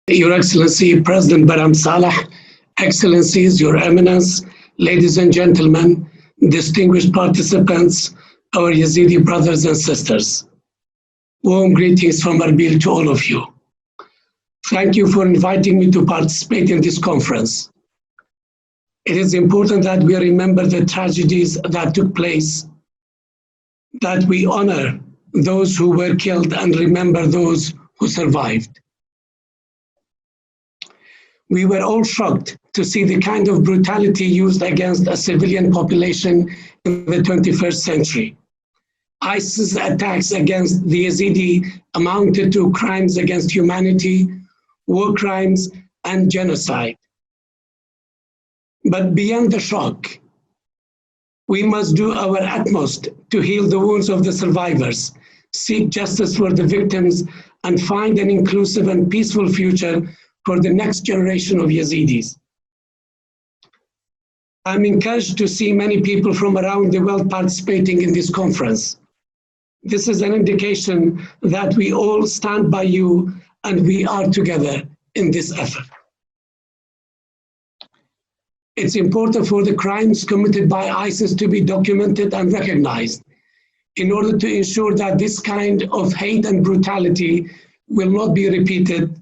Your Excellency, President Baram Saleh, Excellencies, Your Eminence, ladies and gentlemen, distinguished participants, our Yazidi brothers and sisters. Warm greetings from Erbil to all of you. Thank you for inviting me to participate in this conference. It is important that we remember the tragedies that took place, that we honor those who were killed and remember those who survived. We were all shocked to see the kind of brutality used against a civilian population in the 21st century. ISIS attacks against the Yazidi amounted to crimes against humanity, war crimes, and genocide. But beyond the shock, we must do our utmost to heal the wounds of the survivors, seek justice for the victims, and find an inclusive and peaceful future for the next generation of Yazidis. I'm encouraged to see many people from around the world participating in this conference. This is an indication that we all stand by you and we are together in this effort. It's important for the crimes committed by ISIS to be documented and recognized in order to ensure that this kind of hate and brutality will not be repeated,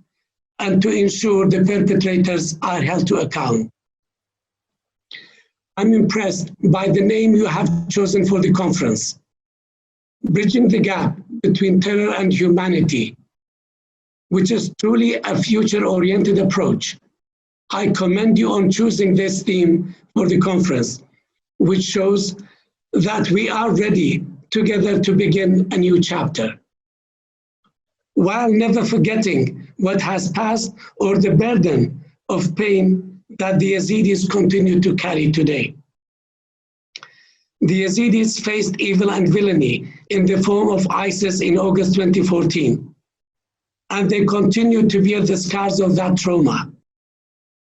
and to ensure the perpetrators are held to account. I'm impressed by the name you have chosen for the conference, Bridging the Gap Between Terror and Humanity, which is truly a future-oriented approach. I commend you on choosing this theme for the conference, which shows that we are ready together to begin a new chapter, while never forgetting what has passed or the burden of pain that the Yazidis continue to carry today. The Yazidis faced evil and villainy in the form of ISIS in August 2014, and they continue to bear the scars of that trauma.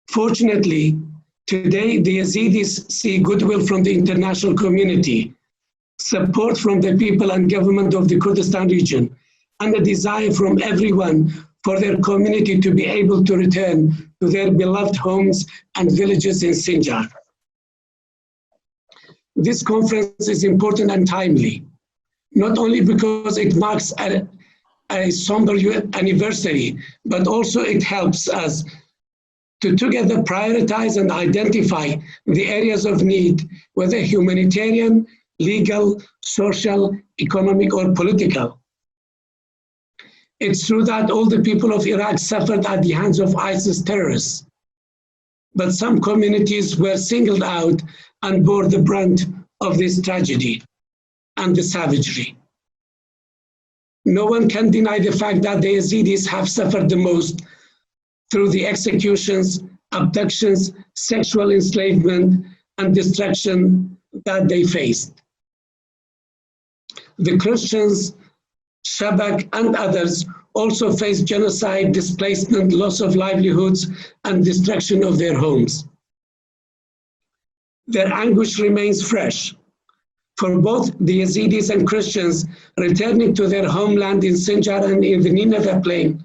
Fortunately, today the Yazidis see goodwill from the international community, support from the people and government of the Kurdistan region, and a desire from everyone for their community to be able to return to their beloved homes and villages in Sinjar. This conference is important and timely, not only because it marks a somber anniversary, but also it helps us to together prioritize and identify the areas of need, whether humanitarian, legal, social, economic, or political. It's true that all the people of Iraq suffered at the hands of ISIS terrorists, but some communities were singled out and bore the brunt of this tragedy and the savagery. No one can deny the fact that the Yazidis have suffered the most through the executions, abductions, sexual enslavement, and destruction that they faced. The Christians, Shabak, and others also faced genocide, displacement, loss of livelihoods, and destruction of their homes. Their anguish remains fresh. For both the Yazidis and Christians, returning to their homeland in Sinjar and in the Nineveh plain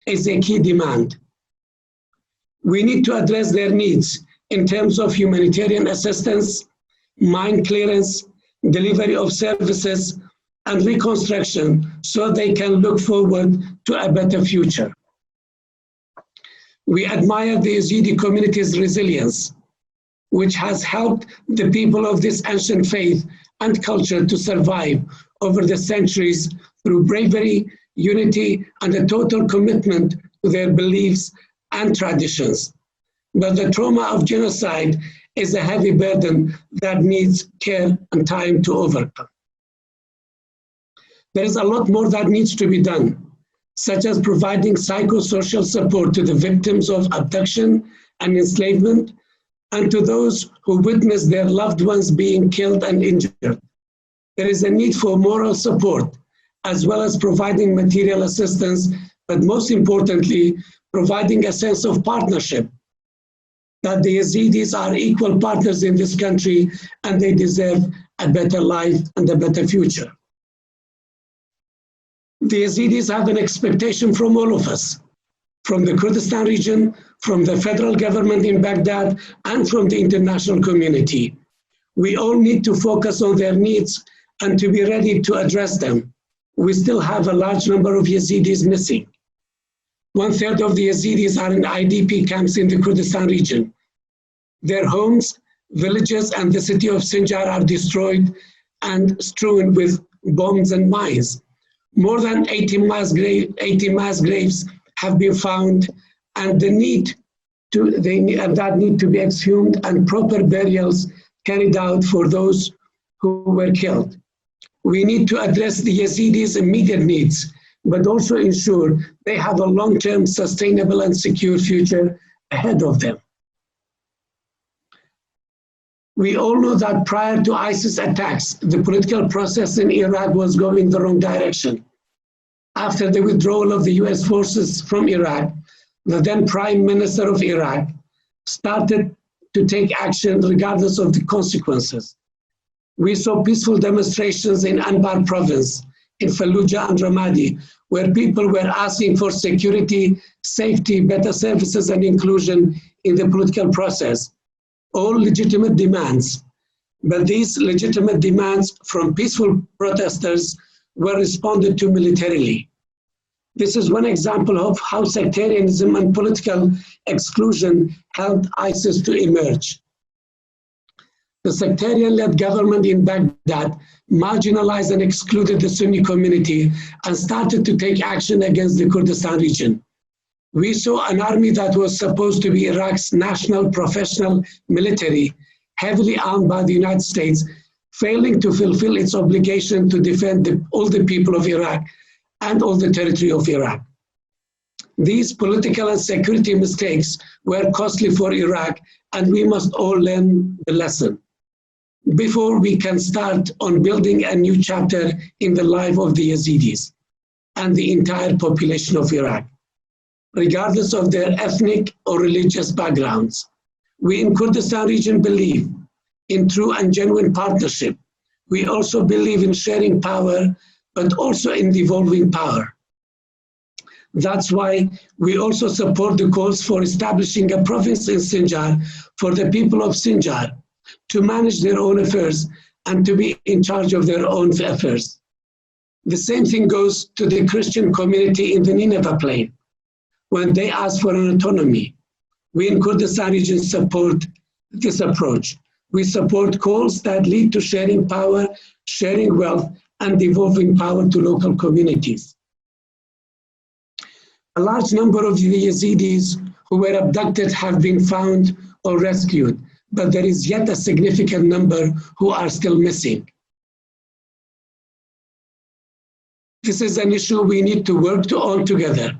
is a key demand. We need to address their needs in terms of humanitarian assistance, mine clearance, delivery of services, and reconstruction so they can look forward to a better future. We admire the Yazidi community's resilience, which has helped the people of this ancient faith and culture to survive over the centuries through bravery, unity, and a total commitment to their beliefs and traditions. But the trauma of genocide is a heavy burden that needs care and time to overcome. There is a lot more that needs to be done, such as providing psychosocial support to the victims of abduction and enslavement, and to those who witness their loved ones being killed and injured. There is a need for moral support, as well as providing material assistance, but most importantly, providing a sense of partnership, that the Yazidis are equal partners in this country and they deserve a better life and a better future. The Yazidis have an expectation from all of us from the Kurdistan region, from the federal government in Baghdad, and from the international community. We all need to focus on their needs and to be ready to address them. We still have a large number of Yazidis missing. 1/3 of the Yazidis are in IDP camps in the Kurdistan region. Their homes, villages, and the city of Sinjar are destroyed and strewn with bombs and mines. More than 80 mass graves have been found, and that need to be exhumed and proper burials carried out for those who were killed. We need to address the Yazidis' immediate needs, but also ensure they have a long-term, sustainable and secure future ahead of them. We all know that prior to ISIS attacks, the political process in Iraq was going the wrong direction. After the withdrawal of the US forces from Iraq, the then Prime Minister of Iraq started to take action regardless of the consequences. We saw peaceful demonstrations in Anbar province, in Fallujah and Ramadi, where people were asking for security, safety, better services and inclusion in the political process. All legitimate demands, but these legitimate demands from peaceful protesters were responded to militarily. This is one example of how sectarianism and political exclusion helped ISIS to emerge. The sectarian-led government in Baghdad marginalized and excluded the Sunni community and started to take action against the Kurdistan region. We saw an army that was supposed to be Iraq's national professional military, heavily armed by the United States, failing to fulfill its obligation to defend all the people of Iraq and all the territory of Iraq. These political and security mistakes were costly for Iraq, and we must all learn the lesson before we can start on building a new chapter in the life of the Yazidis and the entire population of Iraq, regardless of their ethnic or religious backgrounds. We in Kurdistan region believe in true and genuine partnership. We also believe in sharing power, but also in devolving power. That's why we also support the calls for establishing a province in Sinjar for the people of Sinjar to manage their own affairs and to be in charge of their own affairs. The same thing goes to the Christian community in the Nineveh Plain when they ask for an autonomy. We in Kurdistan region support this approach. We support calls that lead to sharing power, sharing wealth, and devolving power to local communities. A large number of the Yazidis who were abducted have been found or rescued, but there is yet a significant number who are still missing. This is an issue we need to work on together,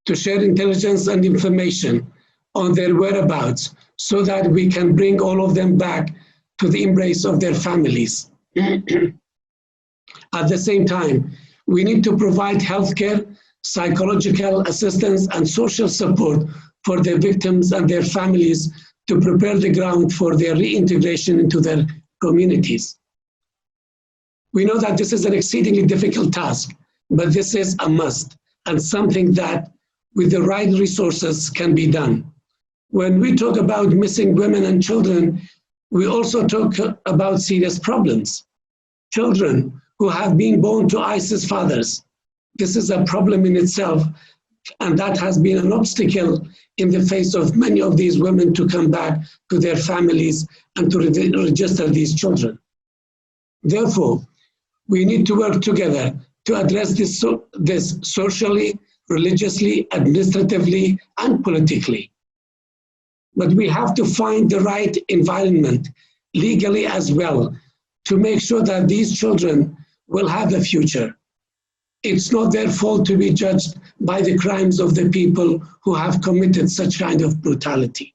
to share intelligence and information on their whereabouts so that we can bring all of them back to the embrace of their families. At the same time, we need to provide healthcare, psychological assistance, and social support for their victims and their families to prepare the ground for their reintegration into their communities. We know that this is an exceedingly difficult task, but this is a must and something that with the right resources can be done. When we talk about missing women and children, we also talk about serious problems. Children who have been born to ISIS fathers. This is a problem in itself, and that has been an obstacle in the face of many of these women to come back to their families and to register these children. Therefore, we need to work together to address this socially, religiously, administratively, and politically. But we have to find the right environment, legally as well, to make sure that these children will have a future. It's not their fault to be judged by the crimes of the people who have committed such kind of brutality.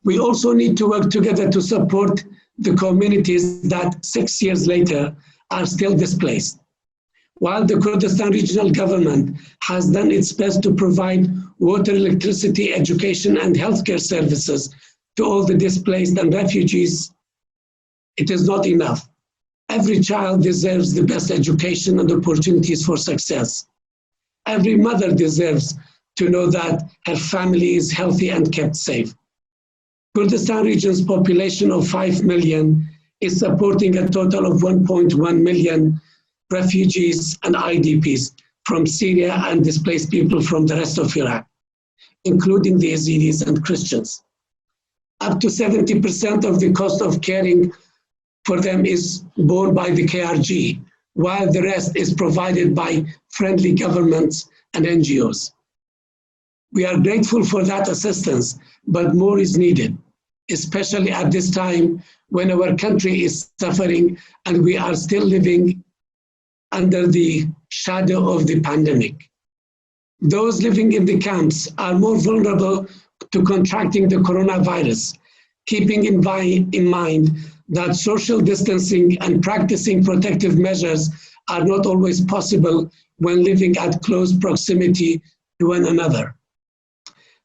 We also need to work together to support the communities that 6 years later are still displaced. While the Kurdistan regional government has done its best to provide water, electricity, education, and healthcare services to all the displaced and refugees, it is not enough. Every child deserves the best education and opportunities for success. Every mother deserves to know that her family is healthy and kept safe. Kurdistan region's population of 5 million is supporting a total of 1.1 million refugees and IDPs from Syria and displaced people from the rest of Iraq, including the Yazidis and Christians. Up to 70% of the cost of caring for them is borne by the KRG, while the rest is provided by friendly governments and NGOs. We are grateful for that assistance, but more is needed, especially at this time when our country is suffering and we are still living under the shadow of the pandemic. Those living in the camps are more vulnerable to contracting the coronavirus, keeping in mind that social distancing and practicing protective measures are not always possible when living at close proximity to one another.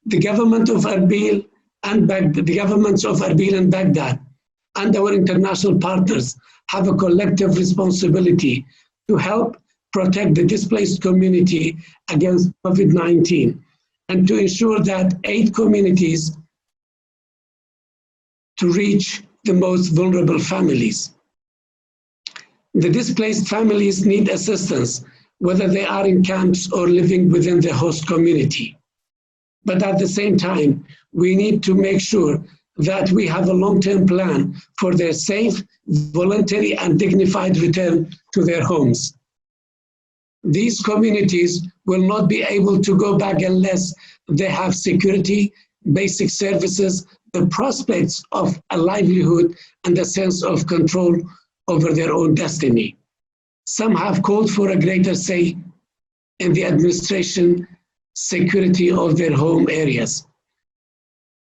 The governments of Erbil and Baghdad and our international partners have a collective responsibility to help protect the displaced community against COVID-19 and to ensure that aid communities to reach the most vulnerable families. The displaced families need assistance, whether they are in camps or living within the host community. But at the same time, we need to make sure that we have a long-term plan for their safe, voluntary, and dignified return to their homes. These communities will not be able to go back unless they have security, basic services, the prospects of a livelihood, and a sense of control over their own destiny. Some have called for a greater say in the administration security of their home areas.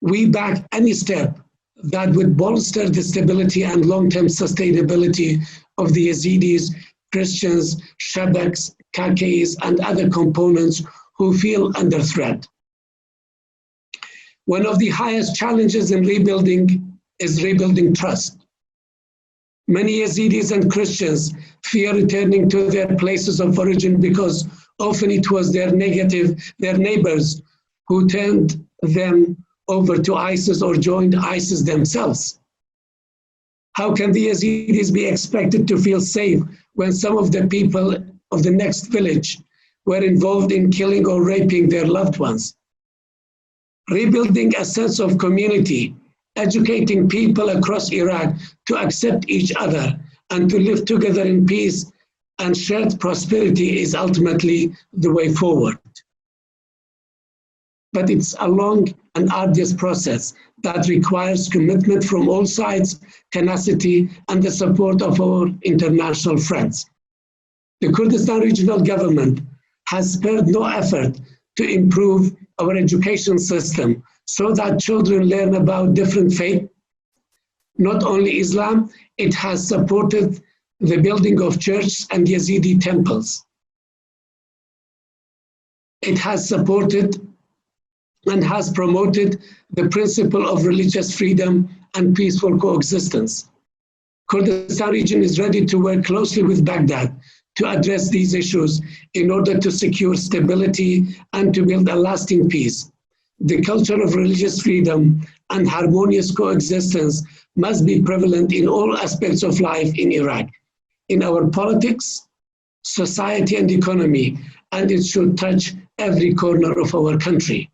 We back any step that would bolster the stability and long-term sustainability of the Yazidis, Christians, Shabaks, Kakis, and other components who feel under threat. One of the highest challenges in rebuilding is rebuilding trust. Many Yazidis and Christians fear returning to their places of origin because often it was their neighbors who turned them over to ISIS or joined ISIS themselves. How can the Yazidis be expected to feel safe when some of the people of the next village were involved in killing or raping their loved ones? Rebuilding a sense of community, educating people across Iraq to accept each other and to live together in peace and shared prosperity is ultimately the way forward. But it's a long and arduous process that requires commitment from all sides, tenacity, and the support of our international friends. The Kurdistan Regional Government has spared no effort to improve our education system so that children learn about different faiths. Not only Islam, it has supported the building of churches and Yazidi temples. It has supported and has promoted the principle of religious freedom and peaceful coexistence. Kurdistan region is ready to work closely with Baghdad to address these issues in order to secure stability and to build a lasting peace. The culture of religious freedom and harmonious coexistence must be prevalent in all aspects of life in Iraq, in our politics, society, and economy, and it should touch every corner of our country.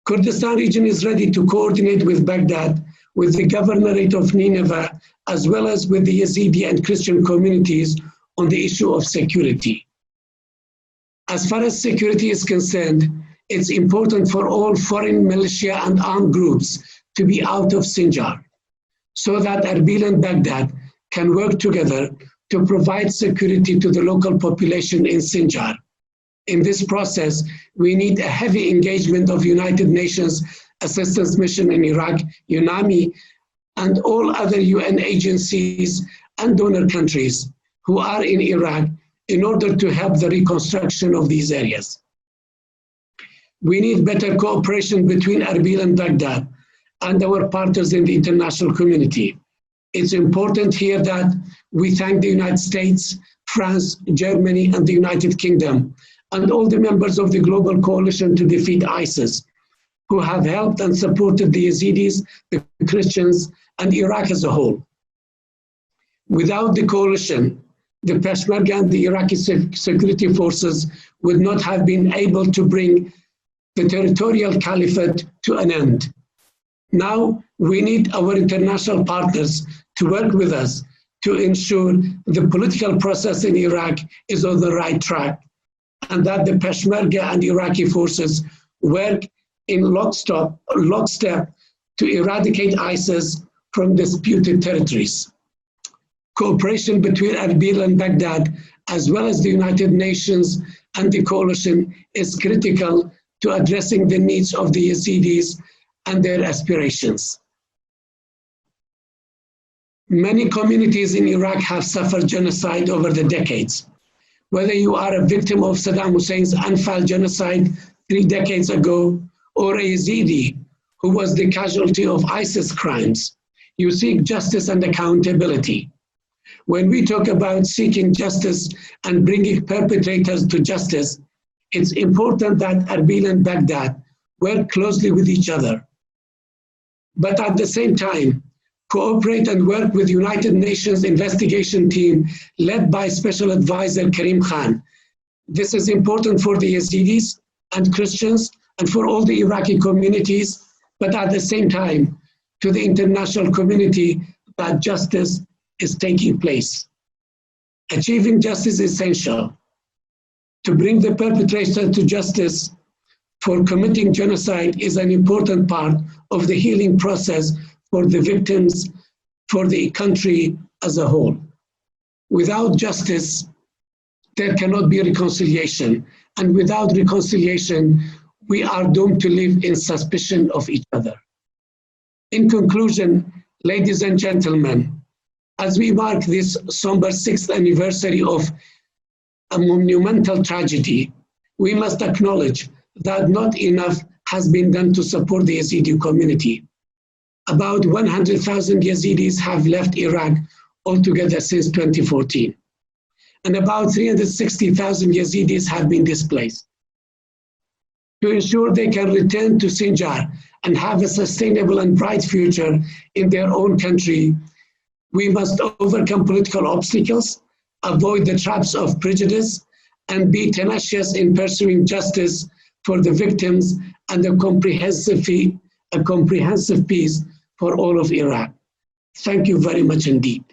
Kurdistan region is ready to coordinate with Baghdad, with the Governorate of Nineveh, as well as with the Yazidi and Christian communities on the issue of security. As far as security is concerned, it's important for all foreign militia and armed groups to be out of Sinjar, so that Erbil and Baghdad can work together to provide security to the local population in Sinjar. In this process, we need a heavy engagement of United Nations Assistance Mission in Iraq, UNAMI, and all other UN agencies and donor countries who are in Iraq in order to help the reconstruction of these areas. We need better cooperation between Erbil and Baghdad and our partners in the international community. It's important here that we thank the United States, France, Germany, and the United Kingdom, and all the members of the global coalition to defeat ISIS, who have helped and supported the Yazidis, the Christians, and Iraq as a whole. Without the coalition, the Peshmerga and the Iraqi security forces would not have been able to bring the territorial caliphate to an end. Now, we need our international partners to work with us to ensure the political process in Iraq is on the right track, and that the Peshmerga and Iraqi forces work in lockstep to eradicate ISIS from disputed territories. Cooperation between Erbil and Baghdad, as well as the United Nations and the coalition, is critical to addressing the needs of the Yazidis and their aspirations. Many communities in Iraq have suffered genocide over the decades. Whether you are a victim of Saddam Hussein's Anfal genocide 3 decades ago, or a Yazidi who was the casualty of ISIS crimes, you seek justice and accountability. When we talk about seeking justice and bringing perpetrators to justice, it's important that Erbil and Baghdad work closely with each other, but at the same time, cooperate and work with United Nations investigation team led by Special Advisor Karim Khan. This is important for the Yazidis and Christians and for all the Iraqi communities, but at the same time, to the international community that justice is taking place. Achieving justice is essential. To bring the perpetrator to justice for committing genocide is an important part of the healing process for the victims, for the country as a whole. Without justice, there cannot be reconciliation. And without reconciliation, we are doomed to live in suspicion of each other. In conclusion, ladies and gentlemen, as we mark this somber 6th anniversary of a monumental tragedy, we must acknowledge that not enough has been done to support the Yazidi community. About 100,000 Yazidis have left Iraq altogether since 2014, and about 360,000 Yazidis have been displaced. To ensure they can return to Sinjar and have a sustainable and bright future in their own country, we must overcome political obstacles, avoid the traps of prejudice, and be tenacious in pursuing justice for the victims and a comprehensive peace for all of Iraq. Thank you very much indeed.